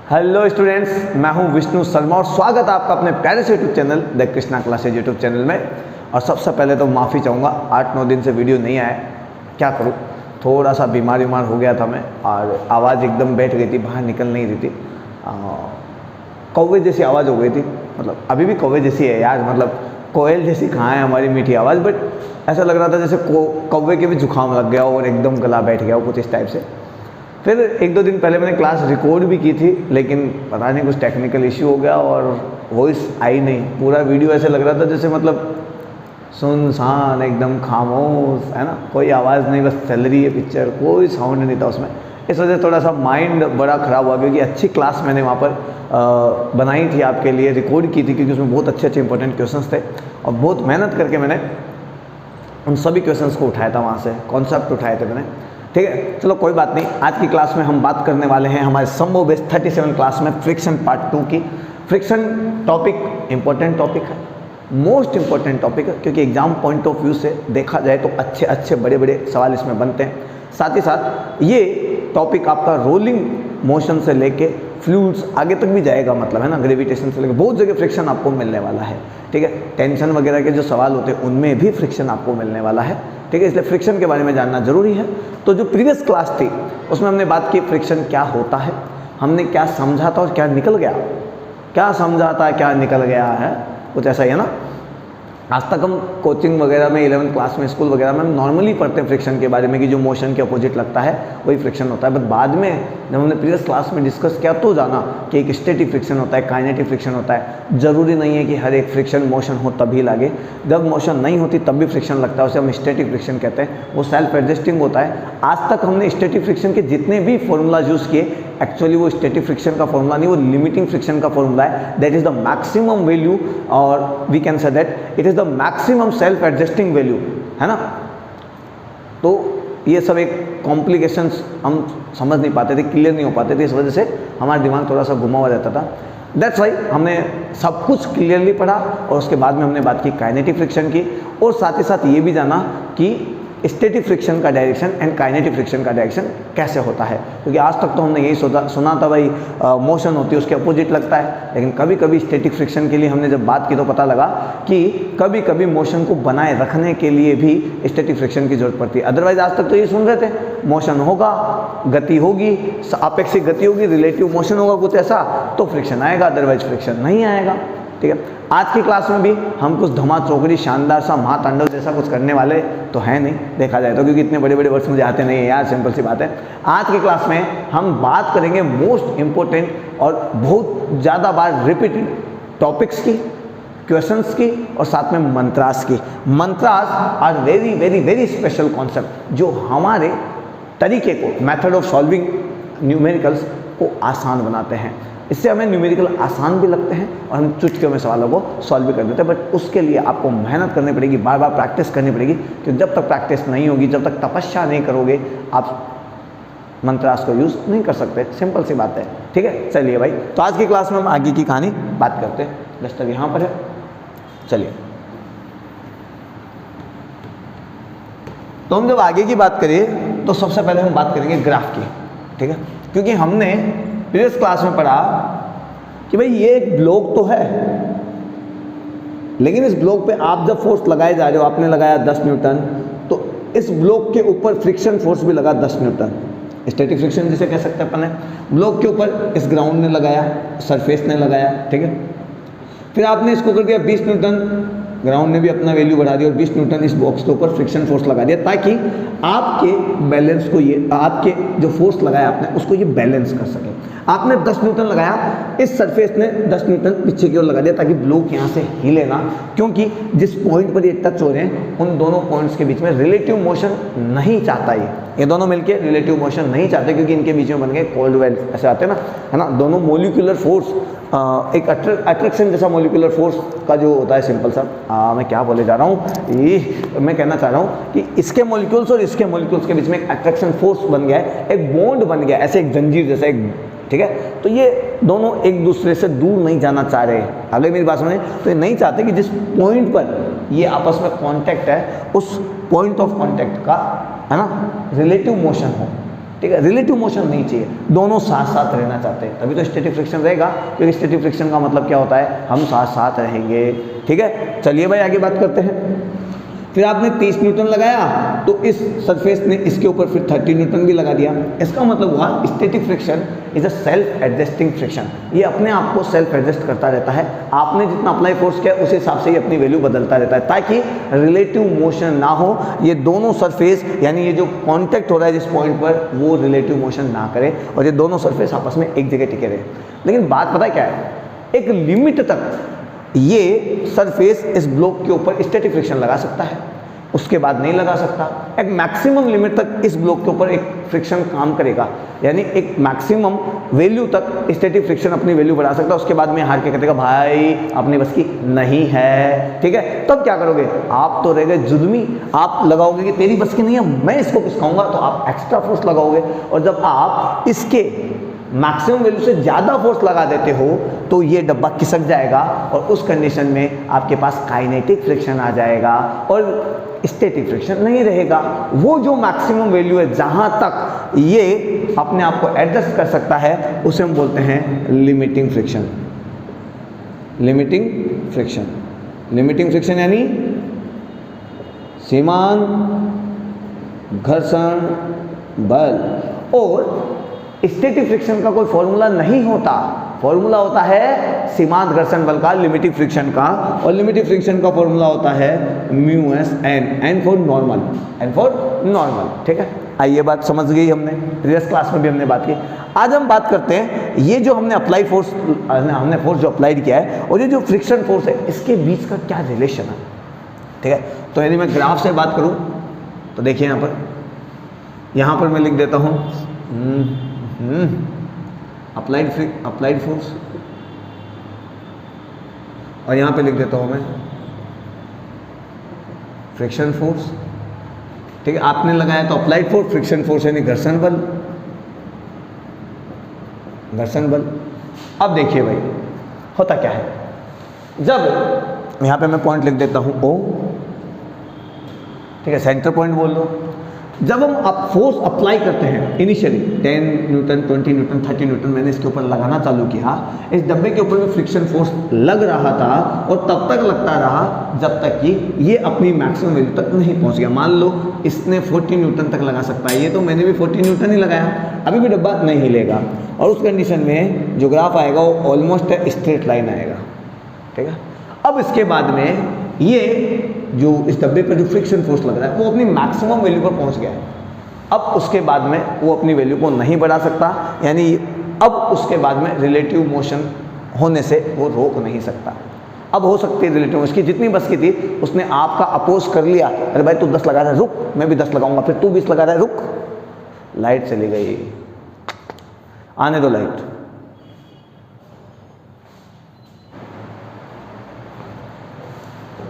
Hello students, मैं हूं विष्णु शर्मा और स्वागत है आपका अपने प्यारे से YouTube channel the Krishna classes YouTube channel में। और सबसे पहले तो माफ़ी चाहूँगा, 8-9 दिन से वीडियो नहीं आया। क्या करूँ, थोड़ा सा बीमार हो गया था मैं और आवाज़ एकदम बैठ गई थी, बाहर निकल नहीं रही थी। कौवे जैसी आवाज़ हो गई थी, मतलब अभी भी कौवे जैसी है यार, मतलब कोयल जैसी कहाँ है हमारी मीठी आवाज़, बट ऐसा लग रहा था जैसे कौवे के भी जुकाम लग गया और एकदम गला बैठ गया हो, कुछ इस टाइप से। फिर 1-2 दिन पहले मैंने क्लास रिकॉर्ड भी की थी, लेकिन पता नहीं कुछ टेक्निकल इश्यू हो गया और वॉइस आई नहीं। पूरा वीडियो ऐसे लग रहा था जैसे मतलब सुनसान, एकदम खामोश, है ना, कोई आवाज़ नहीं, बस चल रही है पिक्चर, कोई साउंड नहीं था उसमें। इस वजह से थोड़ा सा माइंड बड़ा ख़राब हुआ, क्योंकि अच्छी क्लास मैंने वहाँ पर बनाई थी आपके लिए, रिकॉर्ड की थी, क्योंकि उसमें बहुत अच्छे इंपॉर्टेंट क्वेश्चंस थे और बहुत मेहनत करके मैंने उन सभी क्वेश्चंस को उठाया था, वहाँ से कॉन्सेप्ट उठाए थे मैंने। ठीक है, चलो कोई बात नहीं। आज की क्लास में हम बात करने वाले हैं हमारे सम्भव बेस 37 क्लास में फ्रिक्शन पार्ट 2 की। फ्रिक्शन टॉपिक इंपॉर्टेंट टॉपिक है, मोस्ट इंपॉर्टेंट टॉपिक है, क्योंकि एग्जाम पॉइंट ऑफ व्यू से देखा जाए तो अच्छे बड़े सवाल इसमें बनते हैं। साथ ही साथ ये टॉपिक आपका रोलिंग मोशन से लेके फ्लूइड्स आगे तक भी जाएगा, मतलब है ना, ग्रेविटेशन से लेके बहुत जगह फ्रिक्शन आपको मिलने वाला है। ठीक है, टेंशन वगैरह के जो सवाल होते हैं उनमें भी फ्रिक्शन आपको मिलने वाला है। ठीक है, इसलिए फ्रिक्शन के बारे में जानना जरूरी है। तो जो प्रीवियस क्लास थी उसमें हमने बात की फ्रिक्शन क्या होता है, हमने क्या समझा था और क्या निकल गया, क्या समझा था क्या निकल गया है, कुछ ऐसा ही है ना। आज तक हम कोचिंग वगैरह में 11th क्लास में, स्कूल वगैरह में हम नॉर्मली पढ़ते हैं फ्रिक्शन के बारे में कि जो मोशन के अपोजिट लगता है वही फ्रिक्शन होता है। बट बाद में जब हमने प्रीवियस क्लास में डिस्कस किया तो जाना कि एक स्टैटिक फ्रिक्शन होता है, काइनेटिक फ्रिक्शन होता है। ज़रूरी नहीं है कि हर एक फ्रिक्शन मोशन हो तभी लगे, जब मोशन नहीं होती तब भी फ्रिक्शन लगता है, उसे हम स्टैटिक फ्रिक्शन कहते हैं। वो सेल्फ एडजस्टिंग होता है। आज तक हमने स्टैटिक फ्रिक्शन के जितने भी फॉर्मूलाज यूज़ किए, एक्चुअली वो स्टैटिक फ्रिक्शन का फॉर्मूला नहीं, वो लिमिटिंग फ्रिक्शन का फॉर्मूला है। That is the maximum value, और we can say that it is the maximum self adjusting value, है ना। तो ये सब एक कॉम्प्लिकेशंस हम समझ नहीं पाते थे, क्लियर नहीं हो पाते थे, इस वजह से हमारा दिमाग थोड़ा सा घुमा हुआ रहता था। दैट्स वाई हमने सब कुछ क्लियरली पढ़ा और उसके बाद में हमने बात की काइनेटिक फ्रिक्शन की, और साथ ही साथ ये भी जाना कि स्टैटिक फ्रिक्शन का डायरेक्शन एंड काइनेटिक फ्रिक्शन का डायरेक्शन कैसे होता है। क्योंकि आज तक तो हमने यही सुना था भाई मोशन होती है उसके अपोजिट लगता है, लेकिन कभी कभी स्टैटिक फ्रिक्शन के लिए हमने जब बात की तो पता लगा कि कभी कभी मोशन को बनाए रखने के लिए भी स्टैटिक फ्रिक्शन की जरूरत पड़ती है। अदरवाइज आज तक तो ये सुन रहे थे, मोशन होगा, गति होगी, सापेक्षिक गति होगी, रिलेटिव मोशन होगा कुछ ऐसा, तो फ्रिक्शन आएगा, अदरवाइज फ्रिक्शन नहीं आएगा। ठीक है, आज की क्लास में भी हम कुछ धमा चौकड़ी शानदार सा महातांडव जैसा कुछ करने वाले तो है नहीं, देखा जाए तो, क्योंकि इतने बड़े वर्ड्स मुझे आते नहीं है यार, सिंपल सी बात है। आज की क्लास में हम बात करेंगे मोस्ट इंपॉर्टेंट और बहुत ज़्यादा बार रिपीटेड टॉपिक्स की, क्वेश्चंस की, और साथ में मंत्रास की। Mantras are very special concept जो हमारे तरीके को, मेथड ऑफ सॉल्विंग न्यूमेरिकल्स को आसान बनाते हैं। इससे हमें न्यूमेरिकल आसान भी लगते हैं और हम चुटकियों में सवालों को सॉल्व भी कर देते हैं। बट उसके लिए आपको मेहनत करनी पड़ेगी, बार बार प्रैक्टिस करनी पड़ेगी, क्योंकि जब तक प्रैक्टिस नहीं होगी, जब तक तपस्या नहीं करोगे, आप मंत्रास को यूज़ नहीं कर सकते। सिंपल सी बात है। ठीक है, चलिए भाई, तो आज की क्लास में हम आगे की कहानी बात करते हैं। दस्तक यहाँ पर है, चलिए। तो हम जब आगे की बात करें तो सबसे पहले हम बात करेंगे ग्राफ की। ठीक है, क्योंकि हमने प्रीवियस क्लास में पढ़ा कि भाई ये एक ब्लॉक तो है, लेकिन इस ब्लॉक पे आप जब फोर्स लगाए जा रहे हो, आपने लगाया 10 न्यूटन, तो इस ब्लॉक के ऊपर फ्रिक्शन फोर्स भी लगा 10 न्यूटन। स्टैटिक फ्रिक्शन जिसे कह सकते हैं अपन, ब्लॉक के ऊपर इस ग्राउंड ने लगाया, सरफेस ने लगाया। ठीक है, फिर आपने इसको कर दिया 20 न्यूटन, ग्राउंड ने भी अपना वैल्यू बढ़ा दिया और 20 न्यूटन इस बॉक्स के ऊपर फ्रिक्शन फोर्स लगा दिया, ताकि आपके बैलेंस को, ये आपके जो फोर्स लगाया आपने उसको ये बैलेंस कर सके। आपने 10 न्यूटन लगाया, इस सरफेस ने 10 न्यूटन पीछे की ओर लगा दिया ताकि ब्लॉक यहाँ से हिले ना, क्योंकि जिस पॉइंट पर ये टच हो रहे हैं उन दोनों पॉइंट्स के बीच में रिलेटिव मोशन नहीं चाहता, ये दोनों मिलके रिलेटिव मोशन नहीं चाहते, क्योंकि इनके बीच में बन गए कोल्ड वेल ऐसे आते हैं ना, है ना। दोनों मोलिकुलर फोर्स, एक अट्रैक्शन जैसा मोलिकुलर फोर्स का जो होता है, सिंपल सा मैं क्या बोले जा रहा हूँ, ये मैं कहना चाह रहा हूँ कि इसके मोलिक्यूल्स और इसके मोलिक्यूल्स के बीच में एक अट्रैक्शन फोर्स बन गया है, एक बॉन्ड बन गया, ऐसे एक जंजीर जैसा एक। ठीक है, तो ये दोनों एक दूसरे से दूर नहीं जाना चाह रहे। अगर मेरी बात सुने तो ये नहीं चाहते कि जिस पॉइंट पर ये आपस में कांटेक्ट है, उस पॉइंट ऑफ कांटेक्ट का, है ना, रिलेटिव मोशन हो। ठीक है, रिलेटिव मोशन नहीं चाहिए, दोनों साथ साथ रहना चाहते हैं, तभी तो स्टैटिक फ्रिक्शन रहेगा, क्योंकि स्टैटिक फ्रिक्शन का मतलब क्या होता है, हम साथ साथ रहेंगे। ठीक है, चलिए भाई आगे बात करते हैं। फिर आपने 30 न्यूटन लगाया तो इस सरफेस ने इसके ऊपर फिर 30 न्यूटन भी लगा दिया। इसका मतलब हुआ static friction is a self adjusting friction, ये अपने आप को सेल्फ एडजस्ट करता रहता है। आपने जितना अप्लाई फोर्स किया उस हिसाब से ही अपनी वैल्यू बदलता रहता है, ताकि रिलेटिव मोशन ना हो, ये दोनों सरफेस यानी ये जो कॉन्टैक्ट हो रहा है जिस पॉइंट पर, वो रिलेटिव मोशन ना करे और ये दोनों सरफेस आपस में एक जगह टिके रहे। लेकिन बात पता है क्या है, एक लिमिट तक ये सरफेस इस ब्लॉक के ऊपर स्टैटिक फ्रिक्शन लगा सकता है, उसके बाद नहीं लगा सकता। एक मैक्सिमम लिमिट तक इस ब्लॉक के ऊपर एक फ्रिक्शन काम करेगा, यानी एक मैक्सिमम वैल्यू तक स्टैटिक फ्रिक्शन अपनी वैल्यू बढ़ा सकता है, उसके बाद में हार के कहते हैं भाई अपनी बस की नहीं है। ठीक है, तब क्या करोगे, आप तो रह गए जुल्मी, आप लगाओगे कि तेरी बस की नहीं है, मैं इसको खिसकाऊंगा, तो आप एक्स्ट्रा फोर्स लगाओगे, और जब आप इसके मैक्सिमम वैल्यू से ज़्यादा फोर्स लगा देते हो तो ये डब्बा खिसक जाएगा, और उस कंडीशन में आपके पास काइनेटिक फ्रिक्शन आ जाएगा और स्टैटिक फ्रिक्शन नहीं रहेगा। वो जो मैक्सिमम वैल्यू है जहाँ तक ये अपने आप को एडजस्ट कर सकता है, उसे हम बोलते हैं limiting friction. Limiting friction, limiting friction यानी सीमांत घर्षण बल। और स्टैटिक फ्रिक्शन का कोई फॉर्मूला नहीं होता, फॉर्मूला होता है सीमांत घर्षण बल का, लिमिटिंग फ्रिक्शन का, और लिमिटिंग फ्रिक्शन का फॉर्मूला होता है mu S N, N for normal, N for normal. ठीक है, आइए बात समझ गई हमने, प्रीवियस क्लास में भी हमने बात की। आज हम बात करते हैं ये जो हमने अप्लाई फोर्स, हमने फोर्स जो अप्लाइड किया है और ये जो फ्रिक्शन फोर्स है, इसके बीच का क्या रिलेशन है। ठीक है, तो यदि मैं ग्राफ से बात करूं तो देखिए यहाँ पर मैं लिख देता हूँ अप्लाइड फोर्स, और यहाँ पे लिख देता हूँ मैं फ्रिक्शन फोर्स। ठीक है, आपने लगाया तो अप्लाइड फोर्स, फ्रिक्शन फोर्स यानी घर्षण बल, घर्षण बल। अब देखिए भाई होता क्या है, जब यहाँ पे मैं पॉइंट लिख देता हूँ O, ठीक है, सेंटर पॉइंट बोल लो। जब हम फोर्स अप्लाई करते हैं इनिशियली 10 न्यूटन, 20 न्यूटन, 30 न्यूटन मैंने इसके ऊपर लगाना चालू किया, इस डब्बे के ऊपर भी फ्रिक्शन फोर्स लग रहा था और तब तक लगता रहा जब तक कि ये अपनी मैक्सिमम वैल्यू तक नहीं पहुंच गया। मान लो इसने 40 न्यूटन तक लगा सकता है, ये तो मैंने भी 40 न्यूटन ही लगाया, अभी भी डब्बा नहीं हिलेगा, और उस कंडीशन में जो ग्राफ आएगा वो ऑलमोस्ट स्ट्रेट लाइन आएगा। ठीक है, अब इसके बाद में ये जो इस डब्बे पर जो फ्रिक्शन फोर्स लग रहा है वो अपनी मैक्सिमम वैल्यू पर पहुंच गया है। अब उसके बाद में वो अपनी वैल्यू को नहीं बढ़ा सकता, यानी अब उसके बाद में रिलेटिव मोशन होने से वो रोक नहीं सकता। अब हो सकती है रिलेटिव मोशन की जितनी बस की थी उसने आपका अपोज कर लिया, अरे भाई तू 10 लगा रहा है रुक, मैं भी 10 लगाऊंगा, फिर तू 20 लगा रहा है रुक, लाइट चली गई, आने दो लाइट।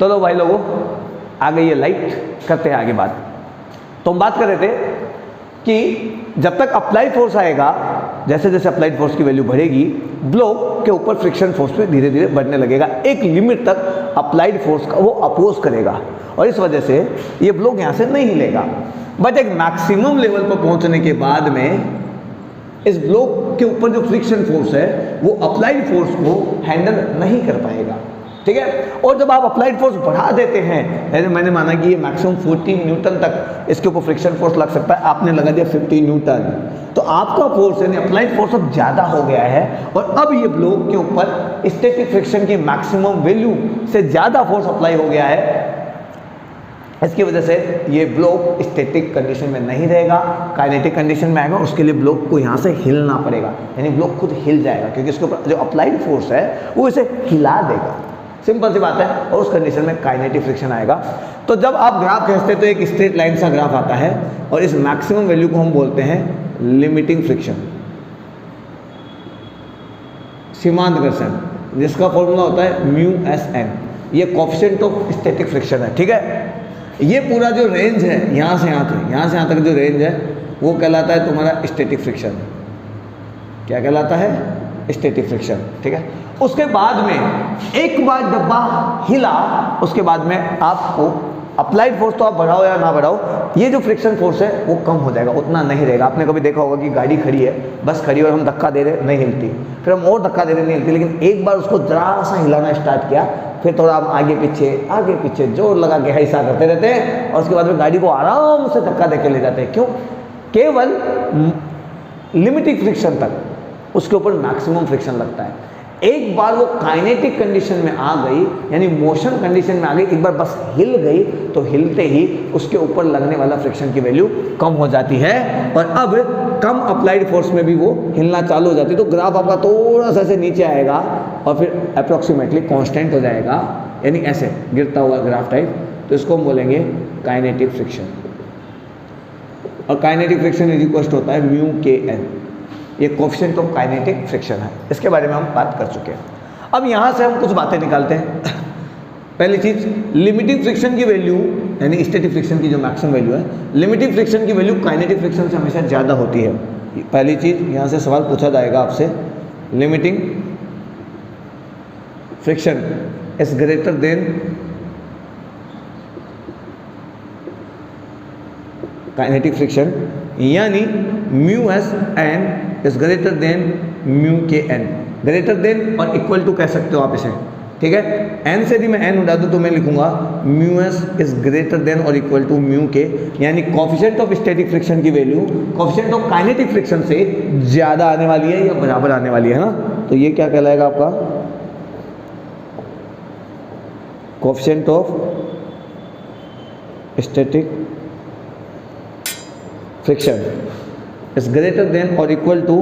चलो भाई लोगों आ गई है लाइट, करते हैं आगे बात। तो हम बात कर रहे थे कि जब तक अप्लाइड फोर्स आएगा, जैसे जैसे अप्लाइड फोर्स की वैल्यू बढ़ेगी, ब्लॉक के ऊपर फ्रिक्शन फोर्स भी धीरे धीरे बढ़ने लगेगा। एक लिमिट तक अप्लाइड फोर्स का वो अपोज करेगा और इस वजह से ये ब्लॉक यहाँ से नहीं हिलेगा। बट एक मैक्सिमम लेवल पर पहुँचने के बाद में इस ब्लॉक के ऊपर जो फ्रिक्शन फोर्स है वो अप्लाइड फोर्स को हैंडल नहीं कर पाएगा। ठीक है, और जब आप अप्लाइड फोर्स बढ़ा देते हैं, जैसे मैंने माना कि ये मैक्सिमम 40 न्यूटन तक इसके ऊपर फ्रिक्शन फोर्स लग सकता है, आपने लगा दिया 50 न्यूटन, तो आपका फोर्स यानी अप्लाइड फोर्स अब ज़्यादा हो गया है और अब ये ब्लॉक के ऊपर स्टैटिक फ्रिक्शन की मैक्सिमम वैल्यू से ज़्यादा फोर्स अप्लाई हो गया है। इसकी वजह से ये ब्लॉक स्टैटिक कंडीशन में नहीं रहेगा, काइनेटिक कंडीशन में आएगा। उसके लिए ब्लॉक को यहाँ से हिलना पड़ेगा, यानी ब्लॉक खुद हिल जाएगा क्योंकि इसके ऊपर जो अप्लाइड फोर्स है वो इसे हिला देगा। सिंपल सी बात है, और उस कंडीशन में काइनेटिक फ्रिक्शन आएगा। तो जब आप ग्राफ खींचते हैं तो एक स्ट्रेट लाइन सा ग्राफ आता है और इस मैक्सिमम वैल्यू को हम बोलते हैं लिमिटिंग फ्रिक्शन, सीमांत घर्षण, जिसका फॉर्मूला होता है म्यू एस एन। ये कोएफिशिएंट ऑफ स्टैटिक फ्रिक्शन है। ठीक है, ये पूरा जो रेंज है यहाँ से यहाँ तक जो रेंज है वो कहलाता है तुम्हारा स्टैटिक फ्रिक्शन। क्या कहलाता है? Static friction. ठीक है, उसके बाद में एक बार डब्बा हिला, उसके बाद में आपको अप्लाइड फोर्स तो आप बढ़ाओ या ना बढ़ाओ, ये जो फ्रिक्शन फोर्स है वो कम हो जाएगा, उतना नहीं रहेगा। आपने कभी देखा होगा कि गाड़ी खड़ी है, बस खड़ी और हम धक्का दे रहे, नहीं हिलती, फिर हम और धक्का दे रहे, नहीं हिलती, लेकिन एक बार उसको जरा सा हिलाना स्टार्ट किया, फिर थोड़ा हम आगे पीछे जोर लगा के ऐसा करते रहते हैं और उसके बाद में गाड़ी को आराम से धक्का दे के ले जाते हैं। क्यों? केवल लिमिटेड फ्रिक्शन तक, उसके ऊपर मैक्सिमम फ्रिक्शन लगता है। एक बार वो काइनेटिक कंडीशन में आ गई, यानी मोशन कंडीशन में आ गई, एक बार बस हिल गई, तो हिलते ही उसके ऊपर लगने वाला फ्रिक्शन की वैल्यू कम हो जाती है और अब कम अप्लाइड फोर्स में भी वो हिलना चालू हो जाती है। तो ग्राफ आपका थोड़ा सा से नीचे आएगा और फिर अप्रोक्सीमेटली कांस्टेंट हो जाएगा, यानी ऐसे गिरता हुआ ग्राफ टाइप। तो इसको हम बोलेंगे काइनेटिक फ्रिक्शन, और काइनेटिक फ्रिक्शन इज इक्वल होता है म्यू के एन। ये कोफिशिएंट ऑफ काइनेटिक फ्रिक्शन है, इसके बारे में हम बात कर चुके हैं। अब यहाँ से हम कुछ बातें निकालते हैं। पहली चीज, लिमिटिंग फ्रिक्शन की वैल्यू यानी स्टैटिक फ्रिक्शन की जो मैक्सिमम वैल्यू है, लिमिटिंग फ्रिक्शन की वैल्यू काइनेटिक फ्रिक्शन से हमेशा ज़्यादा होती है। पहली चीज यहाँ से सवाल पूछा जाएगा आपसे, limiting friction is greater than kinetic friction, यानी mu S n is greater than mu k n. Greater than और इक्वल टू कह सकते हो आप इसे, ठीक है। एन से यदि मैं एन उड़ा दूं तो मैं लिखूंगा mu S is greater than और इक्वल टू म्यू के, यानी कोफिशिएंट ऑफ स्टैटिक फ्रिक्शन की value coefficient of kinetic friction से ज्यादा आने वाली है या बराबर आने वाली है ना। तो ये क्या कहलाएगा आपका coefficient of static friction is greater than or equal to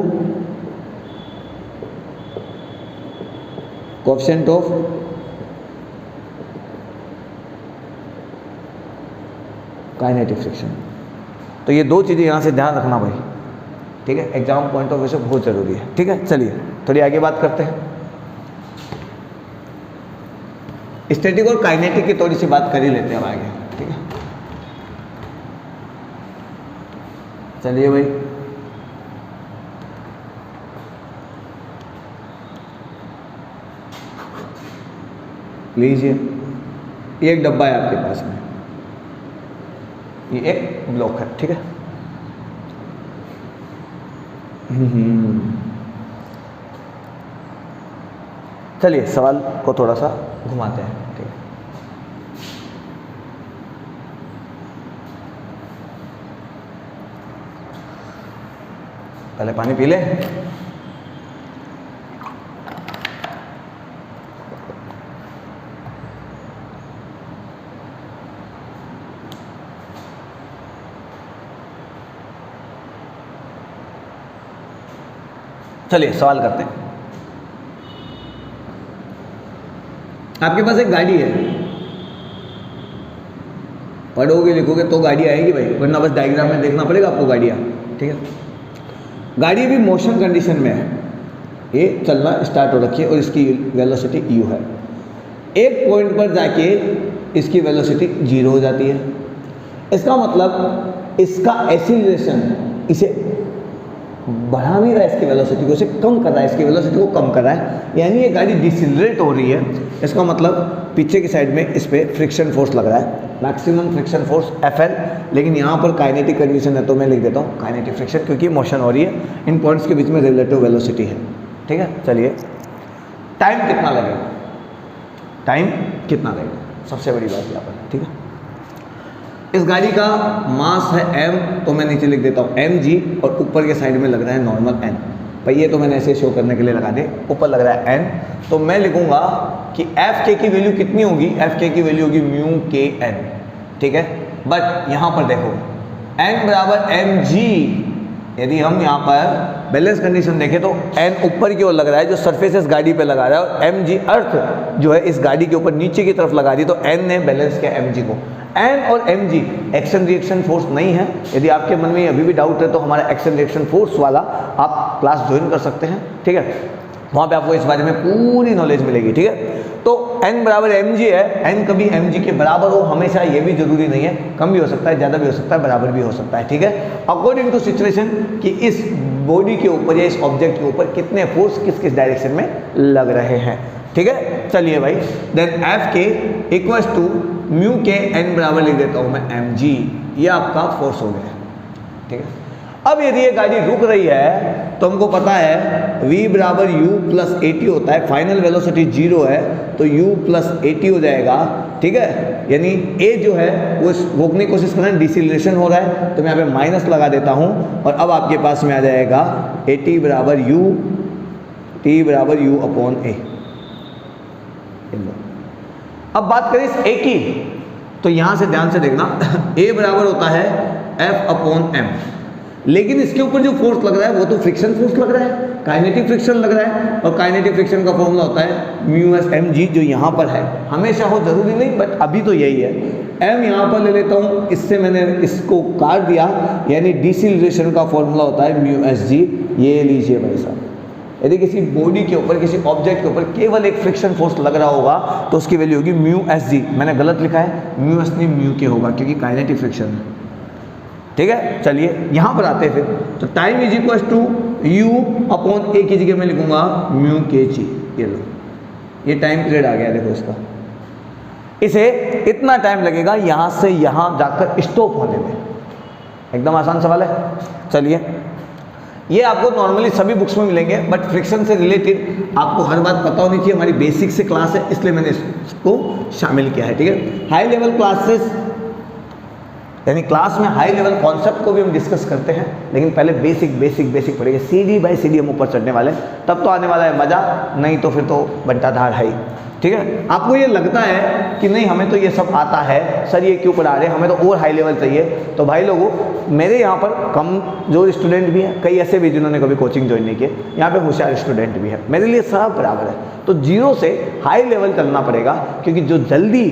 coefficient of kinetic friction. तो ये दो चीज़ें यहाँ से ध्यान रखना भाई, ठीक है, एग्जाम पॉइंट ऑफ व्यू से बहुत ज़रूरी है, ठीक है। चलिए थोड़ी आगे बात करते हैं। स्टैटिक और काइनेटिक की थोड़ी सी बात कर ही लेते हैं अब आगे, ठीक है। चलिए भाई, लीजिए, ये एक डब्बा है आपके पास में, ये एक ब्लॉक है, ठीक है। चलिए सवाल को थोड़ा सा घुमाते हैं, ठीक है। पहले पानी पी ले। चलिए सवाल करते हैं। आपके पास एक गाड़ी है, पढ़ोगे लिखोगे तो गाड़ी आएगी भाई, वरना बस डायग्राम में देखना पड़ेगा आपको गाड़ियाँ, ठीक है। गाड़ी भी मोशन कंडीशन में है, ये चलना स्टार्ट हो रखी है और इसकी वेलोसिटी u है। एक पॉइंट पर जाके इसकी वेलोसिटी 0 हो जाती है। इसका मतलब इसका एक्सीलरेशन इसे बढ़ा नहीं रहा है, इसकी वेलोसिटी को, इसे कम कर रहा है, इसकी वेलोसिटी को कम कर रहा है, यानी ये गाड़ी डिसिलरेट हो रही है। इसका मतलब पीछे की साइड में इस पर फ्रिक्शन फोर्स लग रहा है, मैक्सिमम फ्रिक्शन फोर्स Fl, लेकिन यहाँ पर काइनेटिक कंडीशन है तो मैं लिख देता हूँ काइनेटिक फ्रिक्शन, क्योंकि मोशन हो रही है, इन पॉइंट्स के बीच में रिलेटिव वेलोसिटी है, ठीक है। चलिए टाइम कितना लगेगा, टाइम कितना लगेगा, सबसे बड़ी बात यहाँ पर, ठीक है। इस गाड़ी का मास है m, तो मैं नीचे लिख देता हूँ mg, और ऊपर के साइड में लग रहा है नॉर्मल n। भाई ये तो मैंने ऐसे शो करने के लिए लगा दे, ऊपर लग रहा है n, तो मैं लिखूंगा कि Fk की वैल्यू कितनी होगी, Fk की वैल्यू होगी म्यू के n, ठीक है। बट यहाँ पर देखो n बराबर mg, यदि हम यहाँ पर बैलेंस कंडीशन देखें तो n ऊपर की ओर लग रहा है, जो सरफेस इस गाड़ी पे लगा रहा है, और mg अर्थ जो है इस गाड़ी के ऊपर नीचे की तरफ लगा रही है, तो n ने बैलेंस किया mg को। n और mg एक्शन रिएक्शन फोर्स नहीं है। यदि आपके मन में अभी भी डाउट है तो हमारा एक्शन रिएक्शन फोर्स वाला आप क्लास ज्वाइन कर सकते हैं, ठीक है। वहाँ पे आपको इस बारे में पूरी नॉलेज मिलेगी, ठीक है। तो n बराबर mg है, n कभी mg के बराबर हो हमेशा ये भी जरूरी नहीं है, कम भी हो सकता है, ज़्यादा भी हो सकता है, बराबर भी हो सकता है, ठीक है। अकॉर्डिंग टू सिचुएशन कि इस बॉडी के ऊपर या इस ऑब्जेक्ट के ऊपर कितने फोर्स किस किस डायरेक्शन में लग रहे हैं। ठीक है। चलिए भाई, देन एफ के equals to mu k N बराबर लिख देता हूं मैं एम जी, ये आपका फोर्स हो गया, ठीक है। अब यदि ये गाड़ी रुक रही है तो हमको पता है v बराबर u प्लस ए टी होता है, फाइनल वेलोसिटी 0 है तो u प्लस ए टी हो जाएगा, ठीक है। यानी a जो है वो रोकने की कोशिश कर रहा है, डिसिलेशन हो रहा है, तो मैं यहाँ पे माइनस लगा देता हूँ और अब आपके पास में आ जाएगा ए टी बराबर u, t बराबर u अपॉन ए। अब बात करें इस a की, तो यहाँ से ध्यान से देखना a बराबर होता है f अपॉन m, लेकिन इसके ऊपर जो फोर्स लग रहा है वो तो फ्रिक्शन फोर्स लग रहा है, काइनेटिक फ्रिक्शन लग रहा है, और काइनेटिक फ्रिक्शन का फॉर्मूला होता है म्यू एस एम जी, जो यहाँ पर है, हमेशा हो जरूरी नहीं बट अभी तो यही है। m यहाँ पर ले लेता हूँ, इससे मैंने इसको काट दिया, यानी डिसिलरेशन का फॉर्मूला होता है म्यू एस जी, ये लीजिए भाई साहब। यदि किसी बॉडी के ऊपर, किसी ऑब्जेक्ट के ऊपर केवल एक फ्रिक्शन फोर्स लग रहा होगा तो उसकी वैल्यू होगी म्यू एस जी। मैंने गलत लिखा है, म्यू एस नहीं म्यू के होगा क्योंकि काइनेटिक फ्रिक्शन है, ठीक है। चलिए यहाँ पर आते हैं फिर, तो time is equal to u upon a की जगह मैं लिखूंगा म्यू के जी। ये लो, ये टाइम पीरियड आ गया, देखो इसका, इसे इतना टाइम लगेगा यहाँ से यहाँ जाकर स्टॉप होने में। एकदम आसान सवाल है। चलिए, ये आपको नॉर्मली सभी बुक्स में मिलेंगे बट फ्रिक्शन से रिलेटेड आपको हर बात पता होनी चाहिए, हमारी बेसिक से क्लास है इसलिए मैंने इसको शामिल किया है, ठीक है। हाई लेवल क्लासेस यानी क्लास में हाई लेवल कॉन्सेप्ट को भी हम डिस्कस करते हैं, लेकिन पहले बेसिक बेसिक बेसिक पढ़ेंगे, सीढ़ी बाय सीढ़ी हम ऊपर चढ़ने वाले, तब तो आने वाला है मज़ा, नहीं तो फिर तो बंटाधार है ही, ठीक है। आपको ये लगता है कि नहीं हमें तो ये सब आता है सर, ये क्यों पढ़ा रहे हैं, हमें तो और हाई लेवल चाहिए, तो भाई लोगों मेरे यहाँ पर कम जो स्टूडेंट भी हैं, कई ऐसे भी जिन्होंने कभी कोचिंग ज्वाइन नहीं किए, यहाँ पे होशियार स्टूडेंट भी है, मेरे लिए सब बराबर है। तो जीरो से हाई लेवल चलना पड़ेगा, क्योंकि जो जल्दी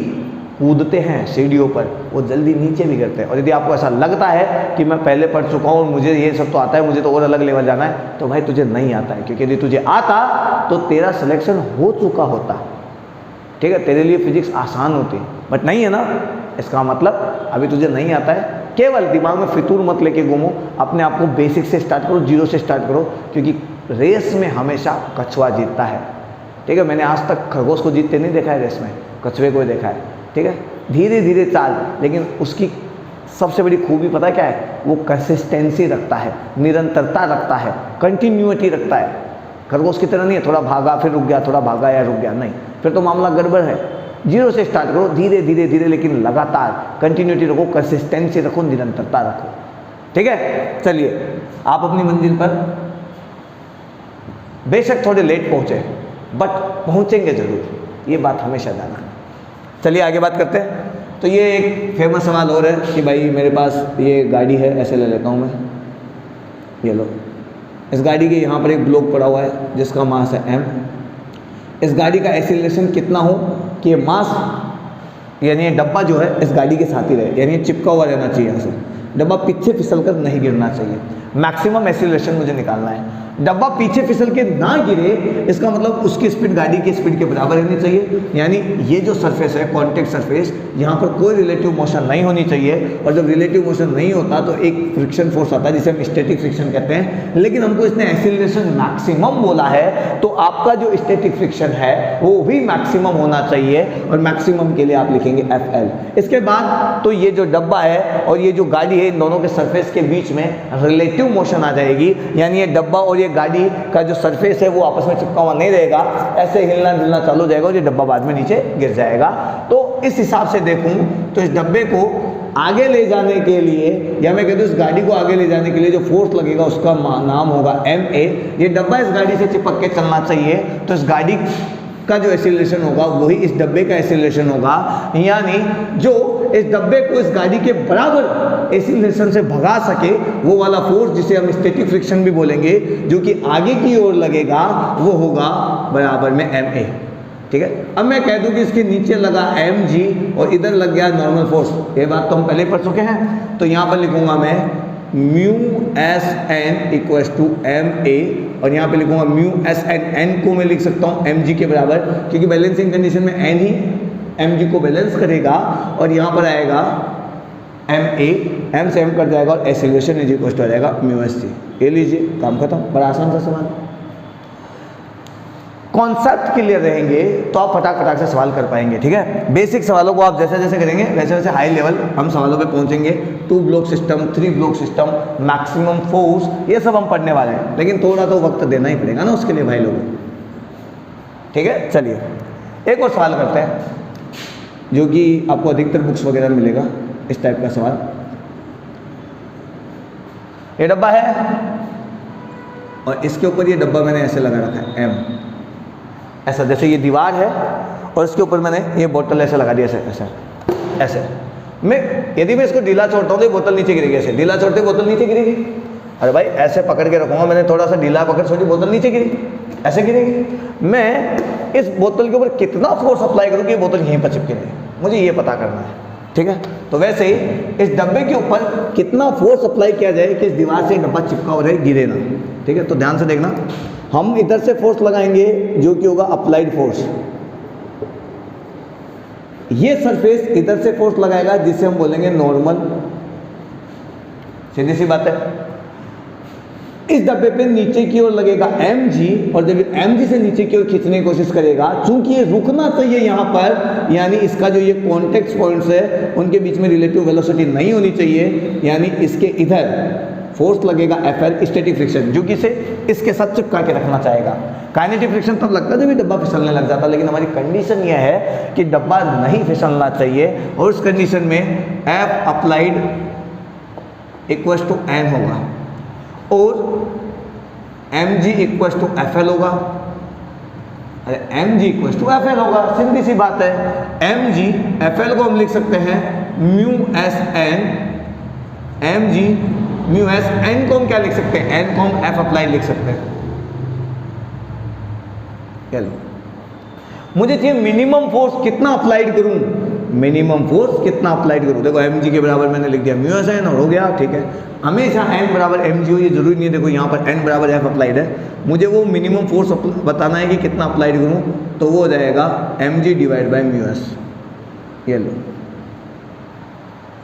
कूदते हैं सीढ़ियों पर वो जल्दी नीचे भी गिरते हैं। और यदि आपको ऐसा लगता है कि मैं पहले पढ़ चुका हूँ और मुझे ये सब तो आता है, मुझे तो और अलग लेवल जाना है, तो भाई तुझे नहीं आता है, क्योंकि यदि तुझे आता तो तेरा सिलेक्शन हो चुका होता, ठीक है, तेरे लिए फिजिक्स आसान होती, बट नहीं है ना, इसका मतलब अभी तुझे नहीं आता है। केवल दिमाग में फितूर मत लेके घूमो, अपने आप को बेसिक से स्टार्ट करो, जीरो से स्टार्ट करो, क्योंकि रेस में हमेशा कछुआ जीतता है, ठीक है। मैंने आज तक खरगोश को जीतते नहीं देखा है रेस में, कछुए को देखा है, ठीक है। धीरे धीरे चाल, लेकिन उसकी सबसे बड़ी खूबी पता है क्या है, वो कंसिस्टेंसी रखता है, निरंतरता रखता है, कंटिन्यूटी रखता है। खरगोश की तरह नहीं है थोड़ा भागा फिर रुक गया, थोड़ा भागा या रुक गया, नहीं, फिर तो मामला गड़बड़ है। जीरो से स्टार्ट करो, धीरे धीरे धीरे, लेकिन लगातार कंटिन्यूटी रखो, कंसिस्टेंसी रखो, निरंतरता रखो, ठीक है। चलिए, आप अपनी मंजिल पर बेशक थोड़े लेट पहुंचे बट पहुंचेंगे जरूर, ये बात हमेशा जानना। चलिए आगे बात करते हैं। तो ये एक फेमस सवाल और है कि भाई मेरे पास ये गाड़ी है, ऐसे ले लेता हूँ मैं, ये लो, इस गाड़ी के यहाँ पर एक ब्लॉक पड़ा हुआ है जिसका मास है m। इस गाड़ी का एक्सीलरेशन कितना हो कि ये मास यानी ये डब्बा जो है इस गाड़ी के साथ ही रहे, यानी ये चिपका हुआ रहना चाहिए, यहाँ से डब्बा पीछे फिसल कर नहीं गिरना चाहिए। मैक्सिमम एक्सीलरेशन मुझे निकालना है, डब्बा पीछे फिसल के ना गिरे, इसका मतलब उसकी स्पीड गाड़ी की स्पीड के बराबर रहनी चाहिए, यानी ये जो सरफेस है कॉन्टेक्ट सरफेस, यहाँ पर कोई रिलेटिव मोशन नहीं होनी चाहिए। और जब रिलेटिव मोशन नहीं होता तो एक फ्रिक्शन फोर्स आता है जिसे हम स्टैटिक फ्रिक्शन कहते हैं, लेकिन हमको इसने एक्सीलरेशन मैक्सिमम बोला है, तो आपका जो स्टैटिक फ्रिक्शन है वो भी मैक्सिमम होना चाहिए, और मैक्सिमम के लिए आप लिखेंगे FL। इसके बाद तो ये जो डब्बा है और ये जो गाड़ी है, इन दोनों के सरफेस के बीच में रिलेटिव मोशन आ जाएगी, यानी ये डब्बा और ये गाड़ी का जो सरफेस है वो आपस में चिपका हुआ नहीं रहेगा, ऐसे हिलना डुलना चालू हो जाएगा और ये डब्बा बाद में नीचे गिर जाएगा। तो इस हिसाब से देखूं तो इस डब्बे को आगे ले जाने के लिए, या मैं कहता हूँ इस गाड़ी को आगे ले जाने के लिए जो फोर्स लगेगा उसका नाम होगा MA। ये डब्बा इस गाड़ी से चिपक के चलना चाहिए, तो इस गाड़ी का जो एक्सीलरेशन होगा वही इस डब्बे का एक्सीलरेशन होगा, यानी जो इस डब्बे को इस गाड़ी के बराबर एक्सीलरेशन से भगा सके वो वाला फोर्स, जिसे हम स्टैटिक फ्रिक्शन भी बोलेंगे, जो कि आगे की ओर लगेगा, वो होगा बराबर में MA, ठीक है। अब मैं कह दूं कि इसके नीचे लगा mg और इधर लग गया नॉर्मल फोर्स, ये बात तो हम पहले पढ़ चुके हैं, तो यहाँ पर लिखूंगा मैं mu S N equals to MA, और यहाँ पे लिखूंगा म्यू एस एन को मैं लिख सकता हूँ mg के बराबर, क्योंकि बैलेंसिंग कंडीशन में n ही mg को बैलेंस करेगा, और यहाँ पर आएगा MA, m से m कट जाएगा और एक्सीलरेशन इज इक्वल टू आ जाएगा म्यू एस सी। ये लीजिए, काम खत्म, बड़ा आसान सा सवाल। कॉन्सेप्ट क्लियर रहेंगे तो आप फटाक से सवाल कर पाएंगे। ठीक है, बेसिक सवालों को आप जैसे जैसे करेंगे वैसे वैसे हाई लेवल हम सवालों पे पहुंचेंगे। 2 block system, 3 block system, maximum force, ये सब हम पढ़ने वाले हैं, लेकिन थोड़ा तो वक्त देना ही पड़ेगा ना उसके लिए भाई लोगों। ठीक है, चलिए एक और सवाल करते हैं जो कि आपको अधिकतर बुक्स वगैरह में मिलेगा, इस टाइप का सवाल। ये डब्बा है और इसके ऊपर ये डब्बा मैंने ऐसे लगा रखा है एम, ऐसा जैसे ये दीवार है और इसके ऊपर मैंने ये बोतल ऐसे लगा दिया, ऐसे ऐसे ऐसे। मैं यदि मैं इसको ढीला छोड़ता हूँ तो ये बोतल नीचे गिरेगी, ऐसे ढीला छोड़ते बोतल नीचे गिरेगी। अरे भाई ऐसे पकड़ के रखूँगा, मैंने थोड़ा सा ढीला पकड़ छोड़ी, बोतल नीचे गिरी, ऐसे गिरेगी। मैं इस बोतल के ऊपर कितना फोर्स अप्लाई करूँ कि ये बोतल यहीं पर चिपके रहे, मुझे ये पता करना है। ठीक है, तो वैसे ही इस डब्बे के ऊपर कितना फोर्स अप्लाई किया जाए कि इस दीवार से डब्बा चिपका हो रहे, गिरे ना। ठीक है, तो ध्यान से देखना, हम इधर से फोर्स लगाएंगे जो कि होगा अप्लाइड फोर्स, ये सरफेस इधर से फोर्स लगाएगा जिसे हम बोलेंगे नॉर्मल। सीधी सी बात है। इस डब्बे पे नीचे की ओर लगेगा mg, और जब mg से नीचे की ओर खींचने की कोशिश करेगा, चूंकि ये रुकना चाहिए यहाँ पर, यानी इसका जो ये कॉन्टेक्ट पॉइंट्स है उनके बीच में रिलेटिव वेलोसिटी नहीं होनी चाहिए, यानी इसके इधर फोर्स लगेगा Fl, स्टैटिक फ्रिक्शन, जो कि इसे इसके साथ चिपका के रखना चाहेगा। काइनेटिक फ्रिक्शन तब लगता है जब ये डब्बा फिसलने लग जाता, लेकिन हमारी कंडीशन यह है कि डब्बा नहीं फिसलना चाहिए, और उस कंडीशन में F applied equal to N होगा और mg इक्वल टू Fl होगा। अरे mg इक्वल टू Fl होगा, सीधी सी बात है। mg Fl को हम लिख सकते हैं mu S N, mg mu S N को हम क्या लिख सकते हैं, n को हम F अप्लाई लिख सकते हैं। चलो, मुझे चाहिए मिनिमम फोर्स कितना अप्लाइड करूं, मिनिमम फोर्स कितना अप्लाइड करूं। देखो mg के बराबर मैंने लिख दिया म्यू एस एन और हो गया। ठीक है, हमेशा n बराबर mg हो, ये जरूरी नहीं है। देखो यहाँ पर n बराबर F अप्लाइड है, मुझे वो मिनिमम फोर्स बताना है कि कितना अप्लाइड करूँ, तो वो हो जाएगा mg divide by mu S. ये लो,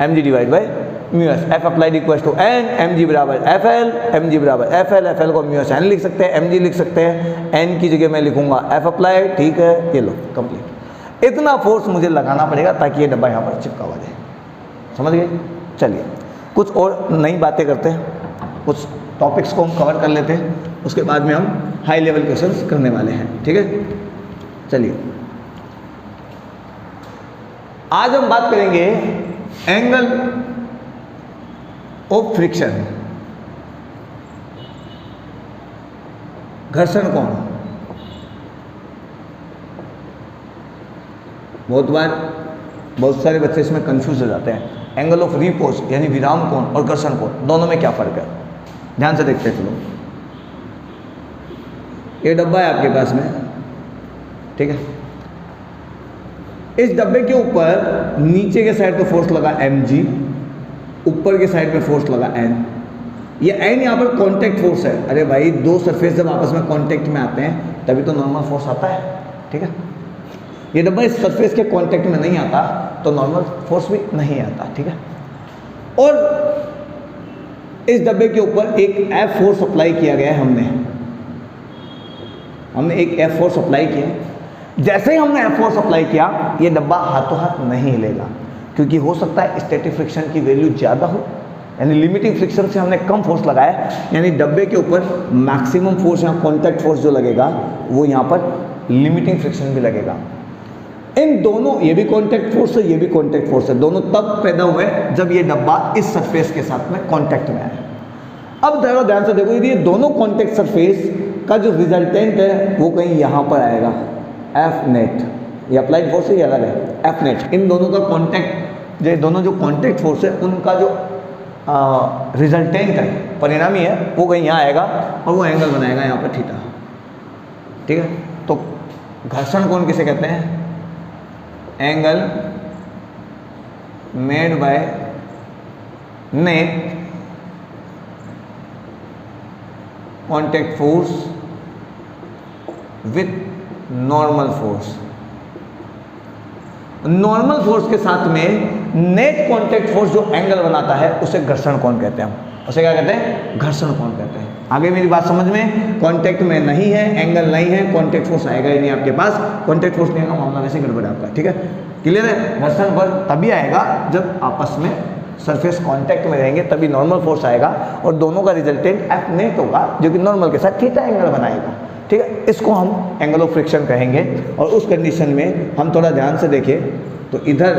mg divide by mu S, F applied equal to n, mg बराबर Fl, mg बराबर Fl, Fl को म्यू एस n लिख सकते हैं, mg लिख सकते हैं, n की जगह मैं लिखूंगा F अप्लाइड। ठीक है, ये लो कंप्लीट। इतना फोर्स मुझे लगाना पड़ेगा ताकि ये डब्बा यहाँ पर चिपका हुआ जाए। समझ गए? चलिए कुछ और नई बातें करते हैं, कुछ टॉपिक्स को हम कवर कर लेते हैं, उसके बाद में हम हाई लेवल क्वेश्चंस करने वाले हैं। ठीक है, चलिए आज हम बात करेंगे एंगल ऑफ फ्रिक्शन, घर्षण कोण। बहुत सारे बच्चे इसमें कंफ्यूज हो जाते हैं। एंगल ऑफ रिपोज यानी विराम कोण और घर्षण कोण, दोनों में क्या फर्क है, ध्यान से देखते चलो। ये डब्बा है आपके पास में, ठीक है, इस डब्बे के ऊपर नीचे के साइड पे फोर्स लगा mg, ऊपर के साइड पे फोर्स लगा n। ये n यहाँ पर कांटेक्ट फोर्स है। अरे भाई, दो सरफेस जब आपस में कांटेक्ट में आते हैं तभी तो नॉर्मल फोर्स आता है। ठीक है, ये डब्बा इस सरफेस के कांटेक्ट में नहीं आता तो नॉर्मल फोर्स भी नहीं आता। ठीक है, और इस डब्बे के ऊपर एक F फोर्स अप्लाई किया गया है। हमने एक F फोर्स अप्लाई किया। जैसे ही हमने F फोर्स अप्लाई किया, ये डब्बा हाथों हाथ नहीं हिलेगा, क्योंकि हो सकता है स्टैटिक फ्रिक्शन की वैल्यू ज़्यादा हो, यानी लिमिटिंग फ्रिक्शन से हमने कम फोर्स लगाया, यानी डब्बे के ऊपर मैक्सिमम फोर्स या कॉन्टैक्ट फोर्स जो लगेगा वो यहाँ पर लिमिटिंग फ्रिक्शन भी लगेगा। इन दोनों, ये भी कॉन्टैक्ट फोर्स है, ये भी कॉन्टैक्ट फोर्स है, दोनों तब पैदा हुए जब ये डब्बा इस सरफेस के साथ में कॉन्टैक्ट में आया। अब जरा ध्यान से देखो, यदि ये दोनों कॉन्टैक्ट सरफेस का जो रिजल्टेंट है वो कहीं यहाँ पर आएगा, F नेट, ये अप्लाइड फोर्स है, ये अलग है, F नेट। इन दोनों का कॉन्टैक्ट, ये दोनों जो कॉन्टैक्ट फोर्स है उनका जो रिजल्टेंट है, परिणामी है, वो कहीं यहाँ आएगा और वो एंगल बनाएगा यहाँ पर थीटा। ठीक है, तो घर्षण कोण किसे कहते हैं, angle made by net contact force with normal force. Normal force के साथ में नेट कॉन्टैक्ट फोर्स जो एंगल बनाता है उसे घर्षण कोण कहते हैं हम। उसे क्या कहते हैं? घर्षण कोण कहते हैं। आगे मेरी बात समझ में? कांटेक्ट में नहीं है, एंगल नहीं है, कांटेक्ट फोर्स आएगा ही नहीं आपके पास। कांटेक्ट फोर्स नहीं आएगा, मामला वैसे गड़बड़ है आपका, ठीक है? क्लियर है? घर्षण बल तभी आएगा जब आपस में सरफेस कांटेक्ट में रहेंगे, तभी नॉर्मल फोर्स आएगा और दोनों का रिजल्टेंट एफ नेट होगा जो कि नॉर्मल के साथ थीटा एंगल बनाएगा, ठीक है? इसको हम एंगल ऑफ फ्रिक्शन कहेंगे। और उस कंडीशन में हम थोड़ा ध्यान से देखें तो इधर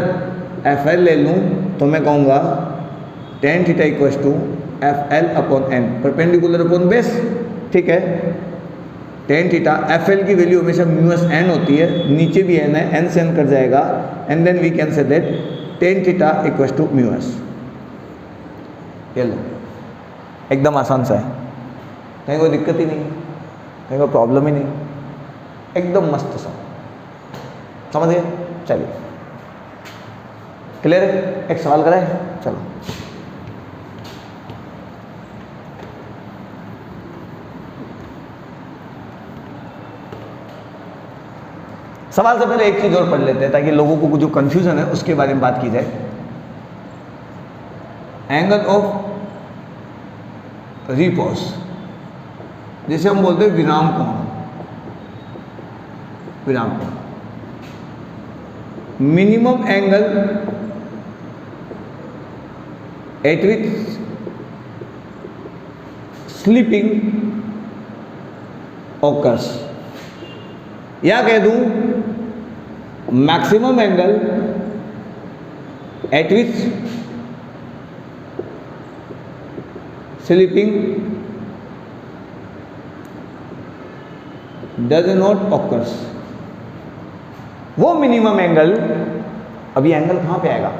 एफ एल ले लूँ तो मैं कहूँगा tan theta equals to F L upon N, perpendicular upon base, ठीक है? टेन थीटा, एफ एल की वैल्यू हमेशा म्यू एस एन होती है, नीचे भी एन है, एन से एन कर जाएगा, and then we can say that tan theta equals to mu S. ये लो, एकदम आसान सा है, कहीं कोई दिक्कत ही नहीं, कहीं कोई प्रॉब्लम ही नहीं, एकदम मस्त सा, समझ गए? चलिए, क्लियर है? एक सवाल कराए, चलो। सवाल से पहले एक चीज और पढ़ लेते हैं ताकि लोगों को जो कंफ्यूजन है उसके बारे में बात की जाए। एंगल ऑफ रिपोज, जिसे हम बोलते हैं विराम कोण, विराम कोण। मिनिमम एंगल एट विच स्लीपिंग ऑकर्स, या कह दूं maximum angle eight which sleeping does not occurs. वो मिनिमम एंगल, अभी एंगल कहां पे आएगा?